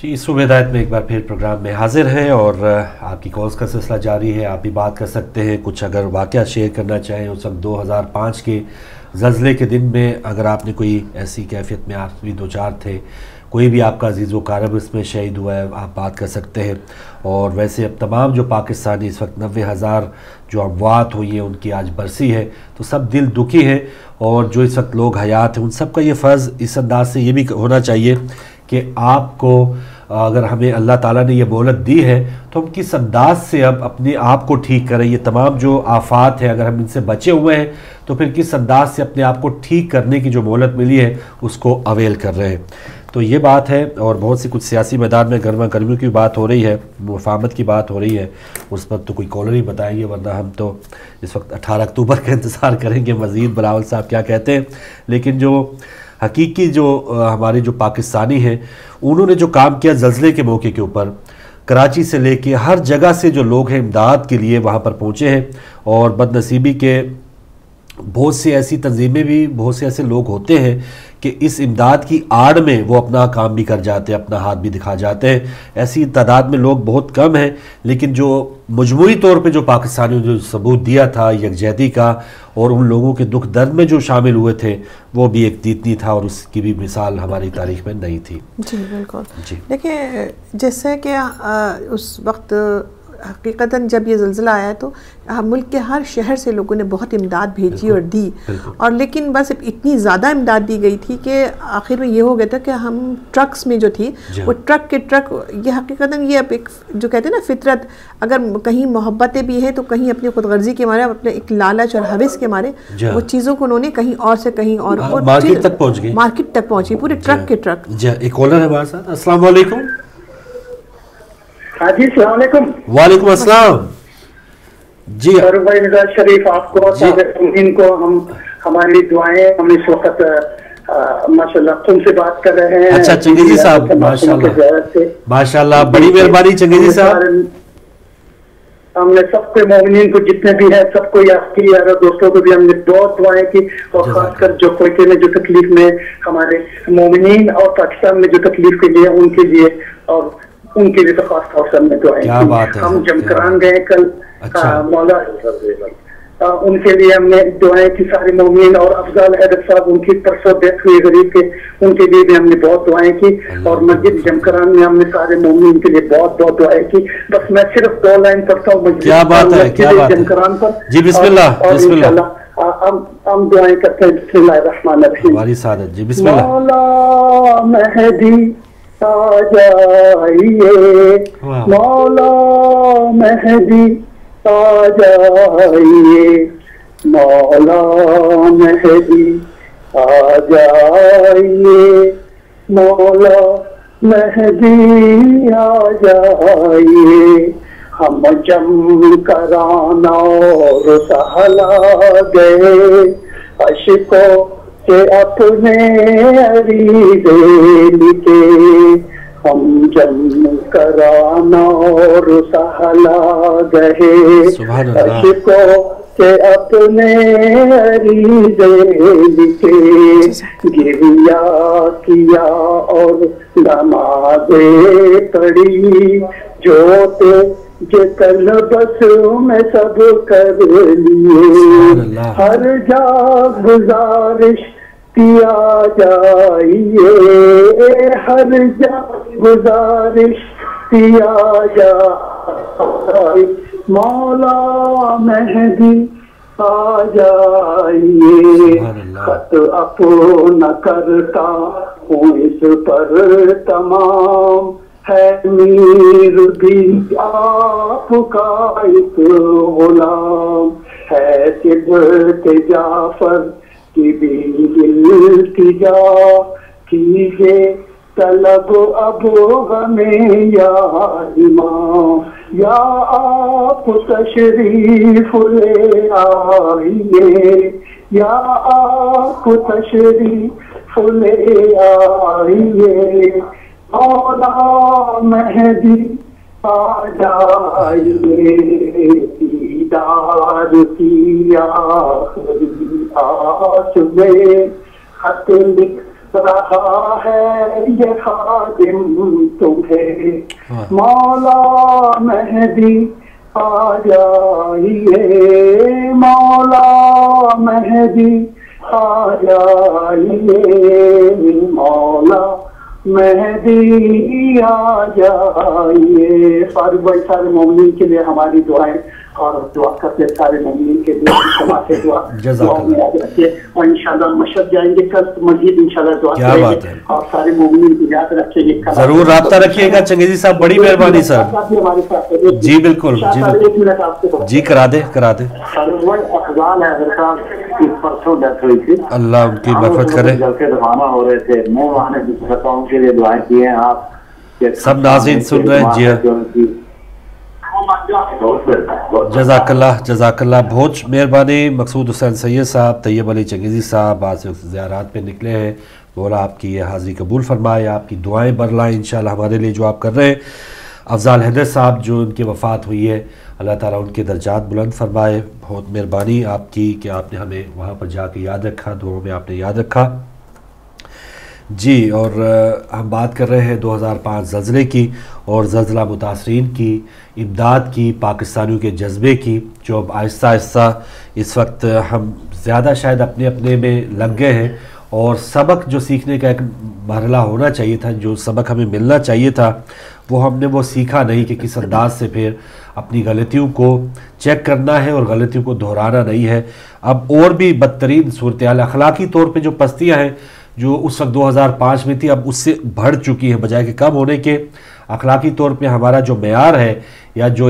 جی صبح ہدایت میں ایک بار پھر پروگرام میں حاضر ہیں اور آپ کی کالز کا سلسلہ جاری ہے. آپ بھی بات کر سکتے ہیں, کچھ اگر واقعات شیئر کرنا چاہیں اس وقت 2005 کے زلزلے کے دن میں اگر آپ نے کوئی ایسی کیفیت میں آپ بھی دوچار تھے, کوئی بھی آپ کا عزیز و قارب اس میں شہید ہوا ہے, آپ بات کر سکتے ہیں. اور ویسے اب تمام جو پاکستانی اس وقت 90,000 جو اموات ہوئی ہیں ان کی آج برسی ہے, تو سب دل دکھی ہیں. اور جو اس وقت لوگ حیات ہیں ان سب کا یہ فرض اس انداز سے یہ بھی ہونا چاہیے کہ آپ کو اگر ہمیں اللہ تعالیٰ نے یہ مہلت دی ہے تو ہم کس انداز سے اب اپنے آپ کو ٹھیک کریں. یہ تمام جو آفات ہیں اگر ہم ان سے بچے ہوئے ہیں تو پھر کس انداز سے اپنے آپ کو ٹھیک کرنے کی جو مہلت ملی ہے اس کو اویل کر رہے ہیں. تو یہ بات ہے. اور بہت سی کچھ سیاسی میدان میں گرما گرمیوں کی بات ہو رہی ہے, مفاہمت کی بات ہو رہی ہے, اس پر تو کوئی کالر ہی بتائیں گے, ورنہ ہم تو اس وقت 18 اکتوبر کا انتظار کریں گے مزید بلاول صاحب کیا کہتے ہیں. لیکن جو حقیقی جو ہمارے جو پاکستانی ہیں انہوں نے جو کام کیا زلزلے کے موقع کے اوپر, کراچی سے لے کے ہر جگہ سے جو لوگ ہیں امداد کے لیے وہاں پر پہنچے ہیں. اور بد نصیبی کے بہت سی ایسی تنظیمیں بھی, بہت سے ایسے لوگ ہوتے ہیں کہ اس امداد کی آڑ میں وہ اپنا کام بھی کر جاتے ہیں, اپنا ہاتھ بھی دکھا جاتے ہیں. ایسی تعداد میں لوگ بہت کم ہیں, لیکن جو مجموعی طور پہ جو پاکستانیوں نے جو ثبوت دیا تھا یکجہتی کا اور ان لوگوں کے دکھ درد میں جو شامل ہوئے تھے وہ بھی ایک دیتنی تھا, اور اس کی بھی مثال ہماری تاریخ میں نہیں تھی. جی بالکل. دیکھیں جیسے کہ اس وقت حقیقتاً جب یہ زلزلہ آیا تو ملک کے ہر شہر سے لوگوں نے بہت امداد بھیجی اور دی, اور لیکن بس اتنی زیادہ امداد دی گئی تھی کہ آخر میں یہ ہو گیا تھا کہ ہم ٹرکس میں جو تھی وہ ٹرک کے ٹرک, یہ حقیقتاً یہ اب ایک جو کہتے ہیں نا فطرت, اگر کہیں محبتیں بھی ہیں تو کہیں اپنی خود غرضی کے مارے, اپنے ایک لالچ اور حوث کے مارے وہ چیزوں کو انہوں نے کہیں اور سے کہیں اور مارکیٹ تک پہنچ گئی, مارکیٹ تک پہنچی پورے ٹرک کے ٹرک. ایک کالر ہے ہمارے ساتھ. السلام علیکم. ہاں جی السلام علیکم. وعلیکم السلام. جی بھائی نواز شریف آپ کو کو ہماری دعائیں, ہم اس وقت ماشاء اللہ تم سے بات کر رہے ہیں. اچھا چنگیزی صاحب, ماشاء اللہ ماشاء اللہ, بڑی مہربانی چنگیزی صاحب. ہم نے سب کے مومنین کو جتنے بھی ہیں سب کو یاد کی, اور دوستوں کو بھی ہم نے بہت دعائیں کی, اور خاص کر جو کوئٹے میں جو تکلیف میں ہمارے مومنین اور پاکستان میں جو تکلیف کے لیے ان کے لیے, اور ان کے لیے تو خاص طور سے ہم نے دعائیں. ہم جمکران گئے کل, مولا ان کے لیے ہم نے دعائیں کی سارے مومنین, اور افضل حیدر صاحب ان کی پرسوں ڈیتھ ہوئی غریب کے, ان کے لیے بھی ہم نے بہت دعائیں کی. اور مسجد جمکران میں ہم نے سارے مومنین کے لیے بہت بہت دعائیں کی. بس میں صرف 2 لائن پڑھتا ہوں مسجد جمکران پر. جی بسم اللہ, بسم اللہ. ہم دعائیں کرتے ہیں. بسم اللہ الرحمن الرحیم. جی بسم اللہ. مولا مہدی آ جائیے, مولا مہدی آ جائیے, مولا مہدی آ جائیے, مولا مہدی آ جائیے. ہم جمکران اور سہلا گئے عشقوں کہ اپنے عریضے لکھے, ہم جمکران اور سہلا گئے عشقوں کہ اپنے عریضے لکھے. گریا کیا اور نمازیں پڑھی جوت کل بس میں سب کر لیے. ہر جا گزارش کیا جائیے, ہر جا گزارش کیا جائے, مولا مہدی آ جائیے. خط اپنا کرتا ہوں اس پر تمام, ہے میر بھی آپ کا ایک غلام, ہے صبح جعفر کی بھی التجا کیجے طلب اب ہمیں یا امام. یا آپ تشریف لے آئیے, یا آپ تشریف لے آئیے, مولا مہدی آ جائیے. دیدار کی آخری آس میں خط لکھ رہا ہے یہ خادم تمہیں، مولا مہدی آ جائیے، مولا مہدی آ جائیے، مولا مہدی آ جائیے۔ سارے بھائی سارے مومنین کے لیے ہماری دعائیں اور دعا کرتے ہیں، سارے مومنین کے لیے دعا میں یاد رکھیے، اور انشاءاللہ مشہد جائیں گے کل مزید انشاءاللہ دعا کریں گے، اور سارے مومنین کو یاد رکھیں گے۔ ضرور رابطہ رکھیے گا چنگیزی صاحب، بڑی مہربانی سر۔ جی بالکل جی کرا دیں اللہ ان کی مغفرت کرے۔ ہو رہے تھے کے لیے دعائیں کی ہیں آپ سب ناظرین سن رہے ہیں۔ جی جزاک اللہ بہت مہربانی۔ مقصود حسین سید صاحب، طیب علی چنگیزی صاحب آج زیارات پہ نکلے ہیں، مولا آپ کی یہ حاضری قبول فرمائے، آپ کی دعائیں برلائیں انشاءاللہ ہمارے لیے جو آپ کر رہے ہیں۔ افضال حیدر صاحب جو ان کی وفات ہوئی ہے، اللہ تعالیٰ ان کے درجات بلند فرمائے۔ بہت مہربانی آپ کی کہ آپ نے ہمیں وہاں پر جا کے یاد رکھا، دعاؤں میں آپ نے یاد رکھا۔ جی اور ہم بات کر رہے ہیں 2005 زلزلے کی اور زلزلہ متاثرین کی امداد کی، پاکستانیوں کے جذبے کی، جو اب آہستہ آہستہ اس وقت ہم زیادہ شاید اپنے میں لگ گئے ہیں، اور سبق جو سیکھنے کا ایک مرحلہ ہونا چاہیے تھا، جو سبق ہمیں ملنا چاہیے تھا، ہم نے وہ سیکھا نہیں کہ کس انداز سے پھر اپنی غلطیوں کو چیک کرنا ہے اور غلطیوں کو دہرانا نہیں ہے۔ اب اور بھی بدترین صورتحال اخلاقی طور پہ جو پستیاں ہیں جو اس وقت 2005 میں تھی، اب اس سے بڑھ چکی ہیں، بجائے کہ کم ہونے کے۔ اخلاقی طور پہ ہمارا جو معیار ہے یا جو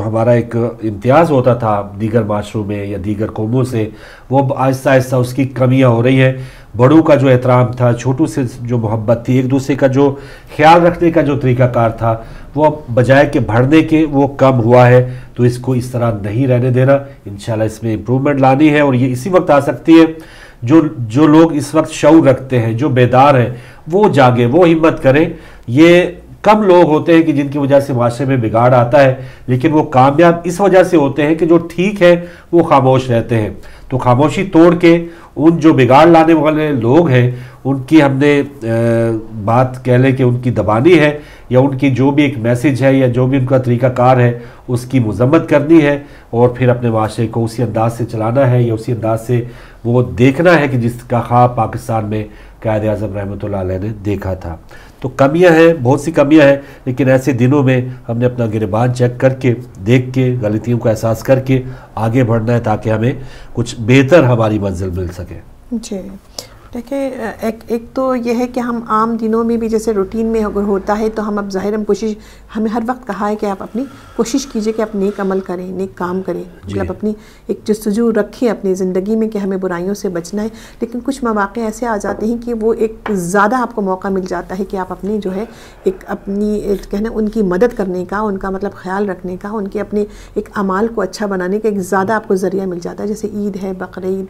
ہمارا ایک امتیاز ہوتا تھا دیگر معاشروں میں یا دیگر قوموں سے، وہ آہستہ آہستہ اس کی کمیاں ہو رہی ہیں۔ بڑوں کا جو احترام تھا، چھوٹوں سے جو محبت تھی، ایک دوسرے کا جو خیال رکھنے کا جو طریقہ کار تھا، وہ بجائے کہ بڑھنے کے وہ کم ہوا ہے۔ تو اس کو اس طرح نہیں رہنے دینا، انشاءاللہ اس میں امپرومنٹ لانی ہے، اور یہ اسی وقت آ سکتی ہے جو لوگ اس وقت شعور رکھتے ہیں، جو بیدار ہیں، وہ جاگے، وہ ہمت کریں۔ یہ کم لوگ ہوتے ہیں کہ جن کی وجہ سے معاشرے میں بگاڑ آتا ہے، لیکن وہ کامیاب اس وجہ سے ہوتے ہیں کہ جو ٹھیک ہے وہ خاموش رہتے ہیں۔ تو خاموشی توڑ کے ان جو بگاڑ لانے والے لوگ ہیں ان کی ہم نے بات کہہ لیں کہ ان کی دبانی ہے، یا ان کی جو بھی ایک میسیج ہے یا جو بھی ان کا طریقہ کار ہے اس کی مذمت کرنی ہے، اور پھر اپنے معاشرے کو اسی انداز سے چلانا ہے، یا اسی انداز سے وہ دیکھنا ہے کہ جس کا خواب پاکستان میں قائد اعظم رحمۃ اللہ علیہ نے دیکھا تھا۔ تو کمیاں ہیں، بہت سی کمیاں ہیں، لیکن ایسے دنوں میں ہم نے اپنا گریبان چیک کر کے، دیکھ کے، غلطیوں کا احساس کر کے آگے بڑھنا ہے، تاکہ ہمیں کچھ بہتر ہماری منزل مل سکے۔ جی دیکھیں، ایک تو یہ ہے کہ ہم عام دنوں میں بھی جیسے روٹین میں اگر ہوتا ہے تو ہم اب ظاہر ہمیں ہر وقت کہا ہے کہ آپ اپنی کوشش کیجئے کہ آپ نیک عمل کریں، نیک کام کریں، مطلب اپنی ایک جستجو رکھیں اپنی زندگی میں کہ ہمیں برائیوں سے بچنا ہے۔ لیکن کچھ مواقع ایسے آ جاتے ہیں کہ وہ ایک زیادہ آپ کو موقع مل جاتا ہے کہ آپ اپنی جو ہے ایک اپنی کہنا ان کی مدد کرنے کا، ان کا مطلب خیال رکھنے کا، ان کے اپنے ایک اعمال کو اچھا بنانے کا ایک زیادہ آپ کو ذریعہ مل جاتا ہے۔ جیسے عید ہے، بقرعید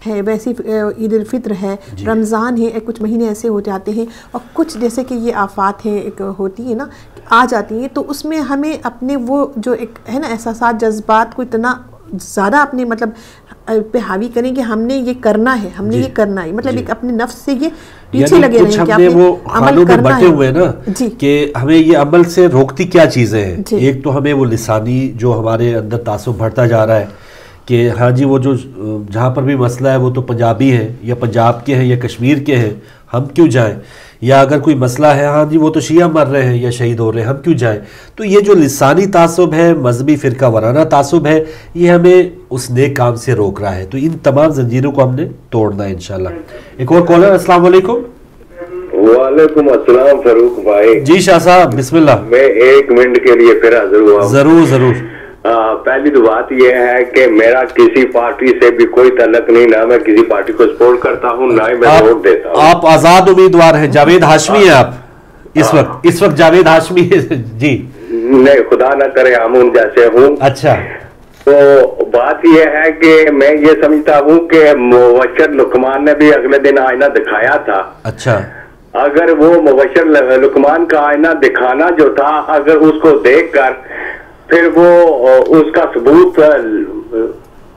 ہے، ویسی عید الفطر ہے، رمضان ہے، کچھ مہینے ایسے ہو جاتے ہیں، اور کچھ جیسے کہ یہ آفات ہیں ایک ہوتی ہے نا، آ جاتی ہیں، تو اس میں ہمیں اپنے وہ جو ایک ہے نا احساسات، جذبات کو اتنا زیادہ اپنے مطلب پہ حاوی کریں کہ ہم نے یہ کرنا ہے، ہم نے یہ کرنا ہے، مطلب ایک اپنے نفس سے یہ پیچھے لگے رہیں کہ آپ نے وہ عمل کرنا ہے ہوئے نا کہ ہمیں یہ عمل سے روکتی کیا چیزیں ہیں۔ ایک تو ہمیں وہ لسانی جو ہمارے اندر تعصب بڑھتا جا رہا ہے کہ ہاں جی وہ جو جہاں پر بھی مسئلہ ہے وہ تو پنجابی ہیں یا پنجاب کے ہیں یا کشمیر کے ہیں، ہم کیوں جائیں؟ یا اگر کوئی مسئلہ ہے، ہاں جی وہ تو شیعہ مر رہے ہیں یا شہید ہو رہے ہیں، ہم کیوں جائیں؟ تو یہ جو لسانی تعصب ہے، مذہبی فرقہ وارانہ تعصب ہے، یہ ہمیں اس نیک کام سے روک رہا ہے۔ تو ان تمام زنجیروں کو ہم نے توڑنا ہے انشاءاللہ۔ ایک اور کالر، السلام علیکم۔ وعلیکم السلام فاروق بھائی۔ جی شاہ صاحب بسم اللہ۔ میں 1 منٹ کے لیے پھر حاضر ہوا ہوں۔ ضرور ضرور۔ پہلی تو بات یہ ہے کہ میرا کسی پارٹی سے بھی کوئی تعلق نہیں، نہ میں کسی پارٹی کو سپورٹ کرتا ہوں، نہ ہی میں ووٹ دیتا ہوں۔ آپ آزاد امیدوار ہیں، جاوید ہاشمی ہیں آپ اس وقت جاوید ہاشمی جی نہیں، خدا نہ کرے ہم ان جیسے ہوں۔ اچھا، تو بات یہ ہے کہ میں یہ سمجھتا ہوں کہ مبشر لقمان نے بھی اگلے دن آئینہ دکھایا تھا۔ اچھا، اگر وہ مبشر لقمان کا آئینہ دکھانا جو تھا، اگر اس کو دیکھ کر پھر وہ اس کا ثبوت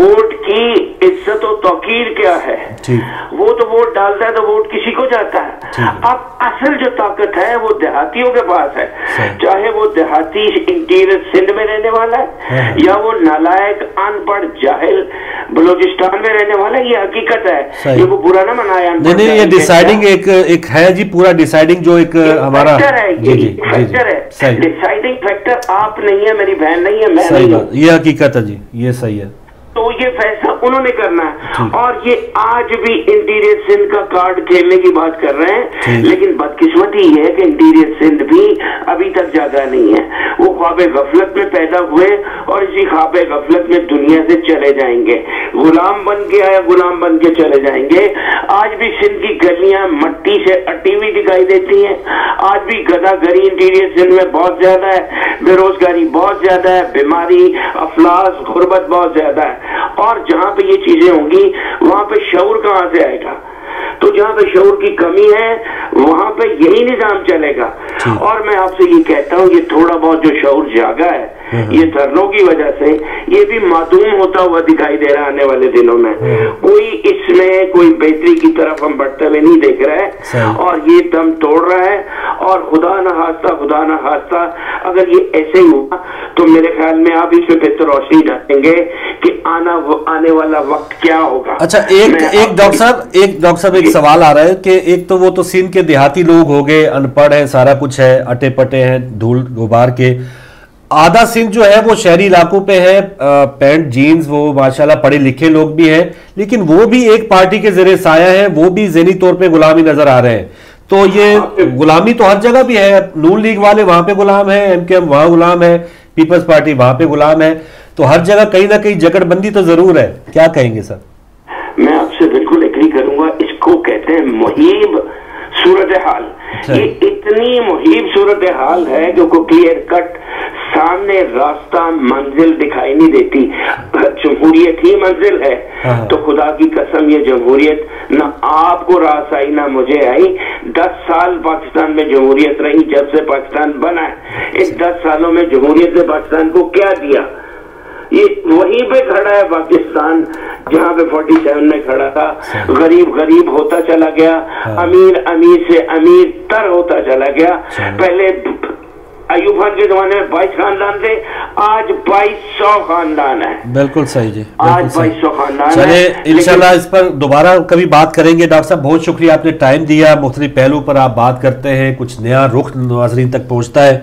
ووٹ کی عزت و توقیر کیا ہے. وہ تو ووٹ ڈالتا ہے تو ووٹ کسی کو جاتا ہے. اب اصل جو طاقت ہے وہ دیہاتیوں کے پاس ہے, چاہے وہ دیہاتی انٹیریئر سندھ میں رہنے والا ہے یا وہ نالائق ان پڑھ جاہل بلوچستان میں رہنے والا ہے. یہ حقیقت ہے, یہ وہ برا نہ منایا. نہیں, یہ ڈیسائیڈنگ ایک ہے جی, پورا ڈیسائیڈنگ جو ایک ہمارا فیکٹر ہے. ڈیسائیڈنگ فیکٹر آپ نہیں ہے, میری بہن نہیں ہے, میں نہیں ہوں. یہ حقیقت ہے جی, یہ صحیح ہے. تو یہ فیصلہ انہوں نے کرنا ہے. اور یہ آج بھی انٹیریئر سندھ کا کارڈ کھیلنے کی بات کر رہے ہیں, لیکن بدقسمتی یہ ہے کہ انٹیریئر سندھ بھی ابھی تک جاگا نہیں ہے. وہ خواب غفلت میں پیدا ہوئے اور اسی خواب غفلت میں دنیا سے چلے جائیں گے. غلام بن کے آیا, غلام بن کے چلے جائیں گے. آج بھی سندھ کی گلیاں مٹی سے اٹی ہوئی دکھائی دیتی ہیں. آج بھی گدھا گری انٹیریئر سندھ میں بہت زیادہ ہے, بے روزگاری بہت زیادہ ہے, بیماری, افلاس, غربت بہت زیادہ ہے. اور جہاں پہ یہ چیزیں ہوں گی وہاں پہ شعور کہاں سے آئے گا؟ تو جہاں پہ شعور کی کمی ہے وہاں پہ یہی نظام چلے گا. اور میں آپ سے یہ کہتا ہوں, یہ تھوڑا بہت جو شعور جاگا ہے یہ دھرنوں کی وجہ سے یہ بھی معدوم ہوتا ہوا دکھائی دے رہا آنے والے دنوں میں. کوئی اس میں کوئی بہتری کی طرف ہم بڑھتے ہوئے نہیں دیکھ رہے اور یہ دم توڑ رہا ہے. اور خدا نہ خواستہ اگر یہ ایسے ہی ہوا تو میرے خیال میں آپ اس میں بہتر روشنی ڈالیں گے کہ آنے والا وقت کیا ہوگا. اچھا, ایک ڈاکٹر صاحب ایک سوال آ رہا ہے کہ ایک تو وہ تو سندھ کے دیہاتی لوگ ہو گئے, ان پڑھ ہیں, سارا کچھ ہے, اٹے پٹے ہیں دھول غبار کے. آدھا سندھ جو ہے وہ شہری علاقوں پہ ہے, پینٹ جینز, وہ ماشاءاللہ پڑھے لکھے لوگ بھی ہیں, لیکن وہ بھی ایک پارٹی کے زیر سایہ ہیں, وہ بھی ذہنی طور پہ غلامی نظر آ رہے ہیں. تو یہ غلامی تو ہر جگہ بھی ہے. نون لیگ والے وہاں پہ غلام ہیں, ایم کے ایم وہاں غلام ہے, پیپلز پارٹی وہاں پہ غلام ہے. تو ہر جگہ کہیں نہ کہیں جکڑ بندی تو ضرور ہے. کیا کہیں گے سر؟ میں آپ سے بالکل ایگری کروں گا. اس کو کہتے ہیں محیب صورتحال. یہ اتنی محیب صورتحال ہے کہ کوئی کلیئر کٹ سامنے راستہ منزل دکھائی نہیں دیتی. جمہوریت ہی منزل ہے تو خدا کی قسم یہ جمہوریت نہ آپ کو راس آئی نہ مجھے آئی. 10 سال پاکستان میں جمہوریت رہی جب سے پاکستان بنا ہے. اس 10 سالوں میں جمہوریت نے پاکستان کو کیا دیا؟ یہ وہیں پہ کھڑا ہے پاکستان جہاں پہ 47 میں کھڑا تھا. غریب ہوتا چلا گیا, امیر سے امیر تر ہوتا چلا گیا. پہلے ایوب خان کے زمانے میں 22 خاندان تھے, آج 2200 خاندان ہے. بالکل صحیح جی, آج 2200 خاندان. چلے انشاءاللہ اس پر دوبارہ کبھی بات کریں گے. ڈاکٹر صاحب بہت شکریہ, آپ نے ٹائم دیا, مختلف پہلو پر آپ بات کرتے ہیں, کچھ نیا رخ ناظرین تک پہنچتا ہے.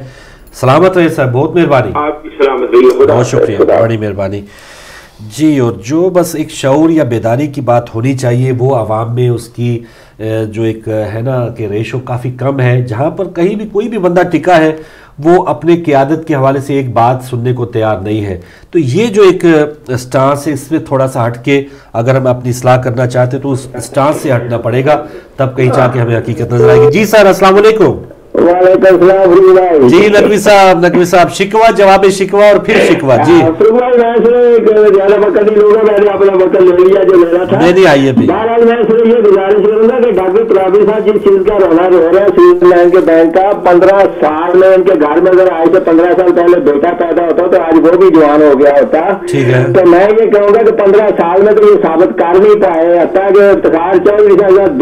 سلامت رہے صاحب, بہت مہربانی. آپ کی سلامت رہیے, بہت شکریہ, بڑی مہربانی جی. اور جو بس ایک شعور یا بیداری کی بات ہونی چاہیے وہ عوام میں اس کی جو ایک ہے نا کہ ریشو کافی کم ہے. جہاں پر کہیں بھی کوئی بھی بندہ ٹکا ہے وہ اپنے قیادت کے حوالے سے ایک بات سننے کو تیار نہیں ہے. تو یہ جو ایک سٹانس ہے اس میں تھوڑا سا ہٹ کے اگر ہم اپنی اصلاح کرنا چاہتے تو اس سٹانس سے ہٹنا پڑے گا, تب کہیں جا کے ہمیں حقیقت نظر آئے گی. جی سر, السلام علیکم. وعلیکم السلام. جی نقوی صاحب شکوہ جواب شکوہ اور پھر شکوہ. جی زیادہ وقت نہیں لوں گا, میں نے اپنا وقت لے لیا جو لینا تھا. نہیں آئیے بھی. بہرحال میں صرف یہ گزارش کروں گا کہ ڈاکٹر ترابی صاحب جس چیز کا رونا رو رہا ہے سوئٹزرلینڈ کے بینک کا, 15 سال میں ان کے گھر میں اگر آج سے 15 سال پہلے بیٹا پیدا ہوتا تو آج وہ بھی جوان ہو گیا ہوتا. تو میں یہ کہوں گا کہ 15 سال میں تو یہ ثابت کر نہیں پائے, حتیٰ کہ افتخار چودھری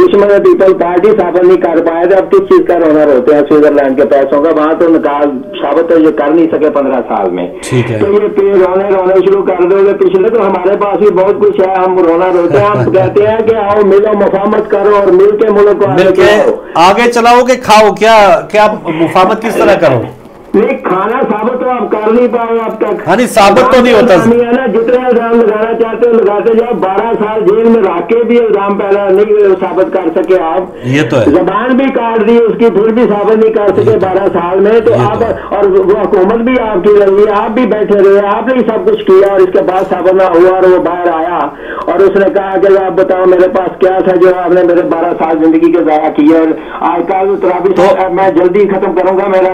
دشمن پیپل پارٹی ثابت نہیں کر پائے تھے. اب کس چیز کا رونا روتے ہیں سوئٹزرلینڈ کے پیسوں کا؟ وہاں تو نکال ثابت تو یہ کر نہیں سکے 15 سال میں. تو یہ رونے شروع کر دو گے پچھلے, تو ہمارے پاس بھی بہت کچھ ہے, ہم رونا روتے ہیں. ہم کہتے ہیں کہ آؤ ملو, مفاہمت کرو اور مل کے ملک کو آگے چلاؤ کہ کھاؤ. کیا مفاہمت کس طرح کرو؟ نہیں, کھانا ثابت تو آپ کر نہیں پائے اب تک. ہاں ثابت تو نہیں ہوتا نا, جتنے الزام لگانا چاہتے ہو لگاتے جاؤ. 12 سال جیل میں رکھ کے بھی الزام پہلا نہیں ثابت کر سکے آپ. یہ تو ہے, زبان بھی کاٹ دی اس کی, پھر بھی ثابت نہیں کر سکے 12 سال میں. تو آپ اور وہ حکومت بھی آپ کی رہی ہے, آپ بھی بیٹھے رہے, آپ نے سب کچھ کیا اور اس کے بعد ثابت نہ ہوا اور وہ باہر آیا اور اس نے کہا کہ آپ بتاؤ میرے پاس کیا تھا جو آپ نے میرے 12 سال زندگی کے ضائع کیے. اور آج کل ترابی, میں جلدی ختم کروں گا, میرا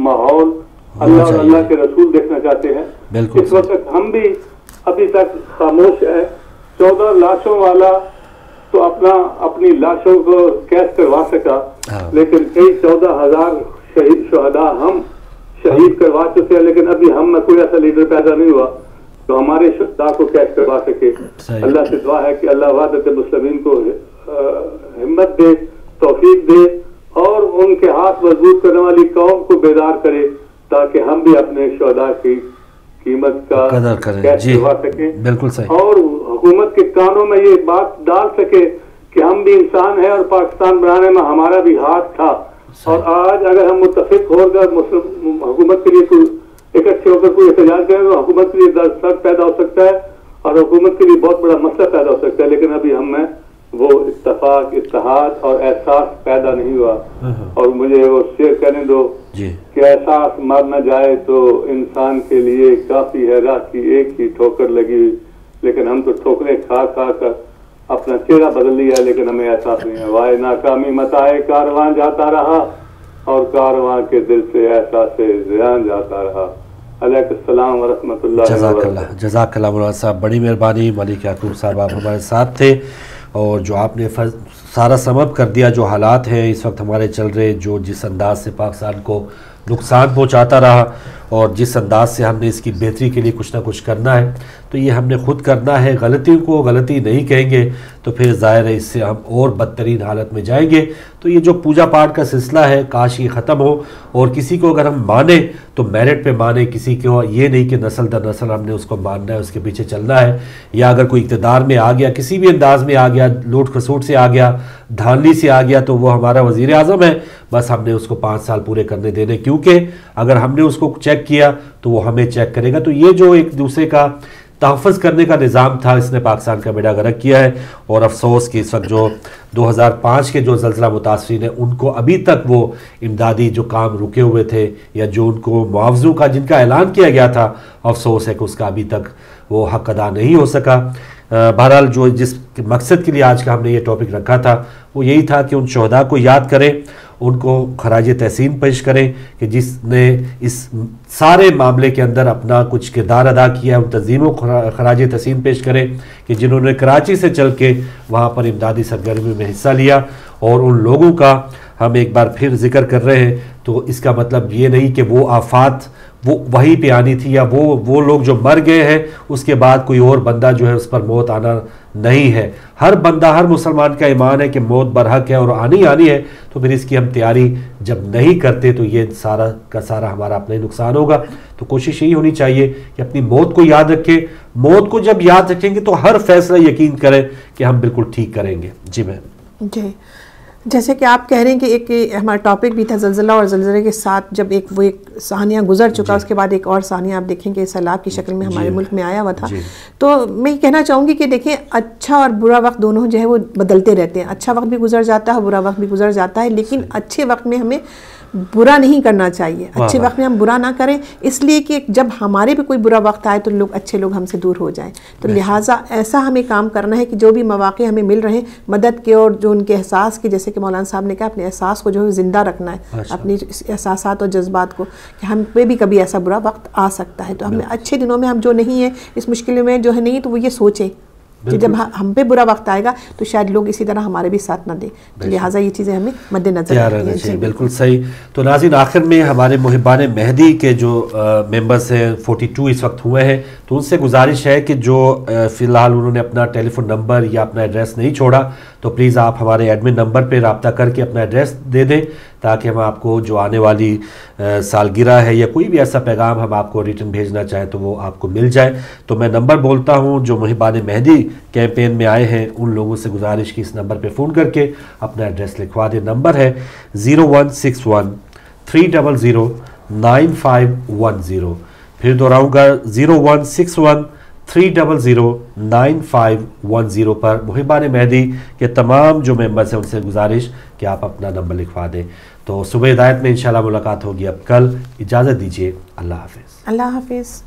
ماحول اللہ اور اللہ کے رسول دیکھنا چاہتے ہیں. اس وقت ہم بھی ابھی تک خاموش ہے. 14 لاشوں والا تو اپنی لاشوں کو کیس کروا سکا, لیکن کئی 14,000 شہید شہداء ہم شہید کروا چکے ہیں, لیکن ابھی ہم میں کوئی ایسا لیڈر پیدا نہیں ہوا تو ہمارے شہداء کو کیس کروا سکے. اللہ سے دعا ہے کہ اللہ وحدت مسلمین کو ہمت دے, توفیق دے, اور ان کے ہاتھ مضبوط کرنے والی قوم کو بیدار کرے تاکہ ہم بھی اپنے شہداء کی قیمت کا قدر کریں. کروا سکیں. بالکل صحیح. اور حکومت کے کانوں میں یہ بات ڈال سکے کہ ہم بھی انسان ہیں اور پاکستان بنانے میں ہمارا بھی ہاتھ تھا. اور آج اگر ہم متفق ہو کر حکومت کے لیے اکٹھے ہو کر کوئی احتجاج کریں تو حکومت کے لیے درد پیدا ہو سکتا ہے اور حکومت کے لیے بہت بڑا مسئلہ پیدا ہو سکتا ہے. لیکن ابھی ہم میں وہ اتفاق, اتحاد اور احساس پیدا نہیں ہوا. اور مجھے وہ شعر کہنے دو کہ احساس مر نہ جائے تو انسان کے لیے کافی ہے, راہ کی ایک ہی ٹھوکر لگی. لیکن ہم تو ٹھوکریں کھا کھا کر اپنا چہرہ بدل لیا, لیکن ہمیں احساس نہیں ہے. وائے ناکامی متائے کارواں جاتا رہا اور کارواں کے دل سے احساس زیان جاتا رہا. علیکم السلام ورحمۃ اللہ. جزاک اللہ مولانا صاحب, بڑی مہربانی. ملک یعقوب صاحب آپ ہمارے ساتھ تھے اور جو آپ نے سارا سبب کر دیا, جو حالات ہیں اس وقت ہمارے چل رہے, جو جس انداز سے پاکستان کو نقصان پہنچاتا رہا اور جس انداز سے ہم نے اس کی بہتری کے لیے کچھ نہ کچھ کرنا ہے تو یہ ہم نے خود کرنا ہے. غلطی کو غلطی نہیں کہیں گے تو پھر ظاہر ہے اس سے ہم اور بدترین حالت میں جائیں گے. تو یہ جو پوجا پاٹ کا سلسلہ ہے کاش یہ ختم ہو, اور کسی کو اگر ہم مانیں تو میرٹ پہ مانیں, کسی کو یہ نہیں کہ نسل در نسل ہم نے اس کو ماننا ہے, اس کے پیچھے چلنا ہے. یا اگر کوئی اقتدار میں آ گیا, کسی بھی انداز میں آ گیا, لوٹ کھسوٹ سے آ گیا, دھاندلی سے آ گیا, تو وہ ہمارا وزیر اعظم ہے, بس ہم نے اس کو 5 سال پورے کرنے دینے, کیونکہ اگر ہم نے اس کو چیک کیا تو وہ ہمیں چیک کرے گا. تو یہ جو ایک دوسرے کا تحفظ کرنے کا نظام تھا اس نے پاکستان کا بیڑا غرق کیا ہے. اور افسوس کہ اس وقت جو 2005 کے جو زلزلہ متاثرین ہیں ان کو ابھی تک وہ امدادی جو کام رکے ہوئے تھے یا جو ان کو معاوضوں کا جن کا اعلان کیا گیا تھا, افسوس ہے کہ اس کا ابھی تک وہ حق ادا نہیں ہو سکا. بہرحال جو جس مقصد کے لیے آج کا ہم نے یہ ٹاپک رکھا تھا وہ یہی تھا کہ ان شہداء کو یاد کریں, ان کو خراج تحسین پیش کریں کہ جس نے اس سارے معاملے کے اندر اپنا کچھ کردار ادا کیا. ان تنظیموں کو خراج تحسین پیش کریں کہ جنہوں نے کراچی سے چل کے وہاں پر امدادی سرگرمی میں حصہ لیا. اور ان لوگوں کا ہم ایک بار پھر ذکر کر رہے ہیں تو اس کا مطلب یہ نہیں کہ وہ آفات وہ وہیں پہ آنی تھی, یا وہ لوگ جو مر گئے ہیں اس کے بعد کوئی اور بندہ جو ہے اس پر موت آنا نہیں ہے. ہر بندہ, ہر مسلمان کا ایمان ہے کہ موت برحق ہے اور آنی ہے. تو پھر اس کی ہم تیاری جب نہیں کرتے تو یہ سارا کا سارا ہمارا اپنا ہی نقصان ہوگا. تو کوشش یہی ہونی چاہیے کہ اپنی موت کو یاد رکھیں. موت کو جب یاد رکھیں گے تو ہر فیصلہ یقین کریں کہ ہم بالکل ٹھیک کریں گے. جی میں جی جیسے کہ آپ کہہ رہے ہیں کہ ایک ہمارا ٹاپک بھی تھا زلزلہ, اور زلزلے کے ساتھ جب ایک ثانیہ گزر چکا اس کے بعد ایک اور ثانیہ آپ دیکھیں کہ سیلاب کی شکل میں ہمارے ملک میں آیا ہوا تھا. تو میں یہ کہنا چاہوں گی کہ دیکھیں اچھا اور برا وقت دونوں جو ہے وہ بدلتے رہتے ہیں. اچھا وقت بھی گزر جاتا ہے, برا وقت بھی گزر جاتا ہے, لیکن اچھے وقت میں ہمیں برا نہیں کرنا چاہیے. اچھے وقت میں ہم برا نہ کریں, اس لیے کہ جب ہمارے بھی کوئی برا وقت آئے تو اچھے لوگ ہم سے دور ہو جائیں. تو لہٰذا ایسا ہمیں کام کرنا ہے کہ جو بھی مواقع ہمیں مل رہے ہیں مدد کے, اور جو ان کے احساس کی, جیسے کہ مولانا صاحب نے کہا اپنے احساس کو جو ہے زندہ رکھنا ہے, اپنی احساسات اور جذبات کو, کہ ہم پہ بھی کبھی ایسا برا وقت آ سکتا ہے. تو ہمیں اچھے دنوں میں ہم جو نہیں ہیں اس مشکل میں جو ہے نہیں, تو وہ یہ سوچیں کہ جب ہم پہ برا وقت آئے گا تو شاید لوگ اسی طرح ہمارے بھی ساتھ نہ دیں. تو لہٰذا یہ چیزیں ہمیں مد نظر رکھنی ہیں. بالکل صحیح. تو ناظرین آخر میں ہمارے محبان مہدی کے جو ممبرز ہیں 42 اس وقت ہوئے ہیں, تو ان سے گزارش ہے کہ جو فی الحال انہوں نے اپنا ٹیلی فون نمبر یا اپنا ایڈریس نہیں چھوڑا تو پلیز آپ ہمارے ایڈمن نمبر پہ رابطہ کر کے اپنا ایڈریس دے دیں تاکہ ہم آپ کو جو آنے والی سالگرہ ہے یا کوئی بھی ایسا پیغام ہم آپ کو ریٹرن بھیجنا چاہیں تو وہ آپ کو مل جائے. تو میں نمبر بولتا ہوں, جو محبان مہدی کیمپین میں آئے ہیں ان لوگوں سے گزارش کی اس نمبر پہ فون کر کے اپنا ایڈریس لکھوا دیں. نمبر ہے 0161 300 9510. پھر دوہراؤں گا 0161 300 9510 پر محبان مہدی کے تمام جو ممبرز ہیں ان سے گزارش کہ آپ اپنا نمبر لکھوا دیں. تو صبح ہدایت میں انشاءاللہ ملاقات ہوگی. اب کل اجازت دیجیے. اللہ حافظ. اللہ حافظ.